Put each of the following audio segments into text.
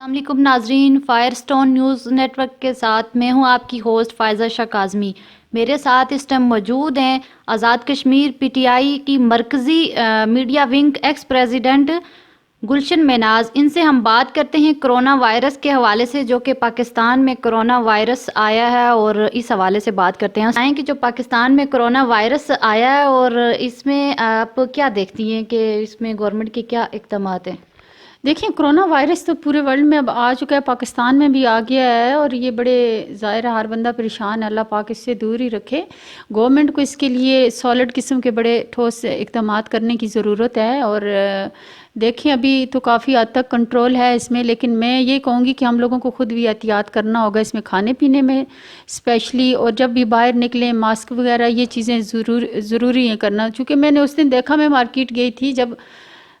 السلام علیکم ناظرین، Firestone news network کے ساتھ میں ہوں آپ کی ہوسٹ فائزہ شاہ کاظمی۔ میرے ساتھ اس ٹائم موجود ہیں Azad Kashmir P T I کی مرکزی میڈیا ونگ ایکس پریزیڈنٹ گلشن میناز۔ ان سے ہم بات کرتے ہیں کرونا وائرس کے حوالے سے، جو کہ پاکستان میں کرونا وائرس آیا ہے، اور اس حوالے سے بات کرتے ہیں کہ جو پاکستان میں کرونا وائرس آیا ہے اور اس میں آپ کیا دیکھتی ہیں کہ اس میں گورنمنٹ کے کیا اقدامات ہیں؟ دیکھیں، کرونا وائرس تو پورے ورلڈ میں اب آ چکا ہے، پاکستان میں بھی آ گیا ہے، اور یہ بڑے ظاہر ہے ہر بندہ پریشان ہے، اللہ پاک اس سے دور ہی رکھے۔ گورنمنٹ کو اس کے لیے سالڈ قسم کے بڑے ٹھوس اقدامات کرنے کی ضرورت ہے، اور دیکھیں ابھی تو کافی حد تک کنٹرول ہے اس میں، لیکن میں یہ کہوں گی کہ ہم لوگوں کو خود بھی احتیاط کرنا ہوگا اس میں، کھانے پینے میں اسپیشلی، اور جب بھی باہر نکلیں ماسک وغیرہ یہ چیزیں ضروری ہیں کرنا، چونکہ میں نے اس دن دیکھا، میں مارکیٹ گئی تھی، جب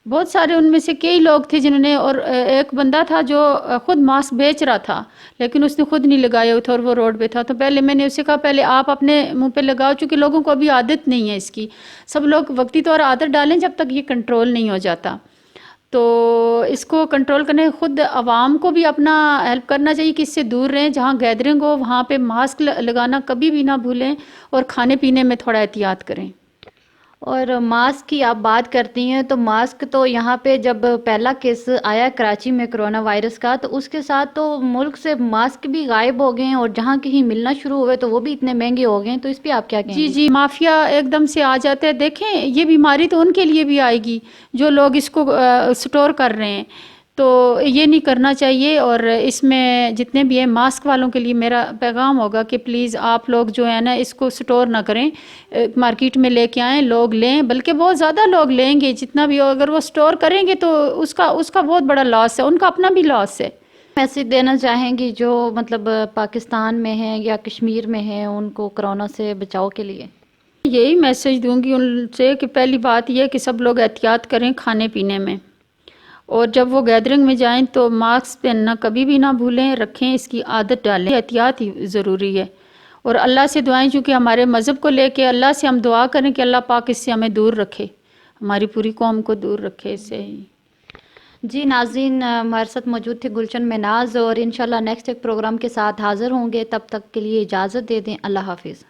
بہت سارے ان میں سے کئی لوگ تھے جنہوں نے، اور ایک بندہ تھا جو خود ماسک بیچ رہا تھا لیکن اس نے خود نہیں لگایا ہوا تھا اور وہ روڈ پہ تھا، تو پہلے میں نے اسے کہا پہلے آپ اپنے منہ پہ لگاؤ، چونکہ لوگوں کو ابھی عادت نہیں ہے اس کی، سب لوگ وقتی طور عادت ڈالیں جب تک یہ کنٹرول نہیں ہو جاتا۔ تو اس کو کنٹرول کرنے خود عوام کو بھی اپنا ہیلپ کرنا چاہیے کہ اس سے دور رہیں، جہاں گیدرنگ ہو وہاں پہ ماسک لگانا کبھی بھی نہ بھولیں، اور کھانے پینے میں تھوڑا احتیاط کریں۔ اور ماسک کی آپ بات کرتی ہیں تو ماسک تو یہاں پہ جب پہلا کیس آیا کراچی میں کرونا وائرس کا، تو اس کے ساتھ تو ملک سے ماسک بھی غائب ہو گئے ہیں، اور جہاں کہیں ملنا شروع ہوئے تو وہ بھی اتنے مہنگے ہو گئے ہیں، تو اس پہ آپ کیا کہیں جی گے؟ جی، مافیا ایک دم سے آ جاتا ہے۔ دیکھیں یہ بیماری تو ان کے لیے بھی آئے گی جو لوگ اس کو سٹور کر رہے ہیں، تو یہ نہیں کرنا چاہیے، اور اس میں جتنے بھی ہیں ماسک والوں کے لیے میرا پیغام ہوگا کہ پلیز آپ لوگ جو ہے نا اس کو سٹور نہ کریں، مارکیٹ میں لے کے آئیں، لوگ لیں، بلکہ بہت زیادہ لوگ لیں گے جتنا بھی ہو، اگر وہ سٹور کریں گے تو اس کا بہت بڑا لاس ہے، ان کا اپنا بھی لاس ہے۔ میسج دینا چاہیں گی جو مطلب پاکستان میں ہیں یا کشمیر میں ہیں ان کو کرونا سے بچاؤ کے لیے؟ یہی میسج دوں گی ان سے کہ پہلی بات یہ کہ سب لوگ احتیاط کریں کھانے پینے میں، اور جب وہ گیدرنگ میں جائیں تو ماسک پہننا کبھی بھی نہ بھولیں، رکھیں، اس کی عادت ڈالیں، احتیاط ہی ضروری ہے، اور اللہ سے دعائیں، چونکہ ہمارے مذہب کو لے کے اللہ سے ہم دعا کریں کہ اللہ پاک اس سے ہمیں دور رکھے، ہماری پوری قوم کو دور رکھے اس سے۔ جی ناظرین، ہمارے ساتھ موجود تھے گلشن میناز، اور انشاءاللہ نیکسٹ ایک پروگرام کے ساتھ حاضر ہوں گے، تب تک کے لیے اجازت دے دیں، اللہ حافظ۔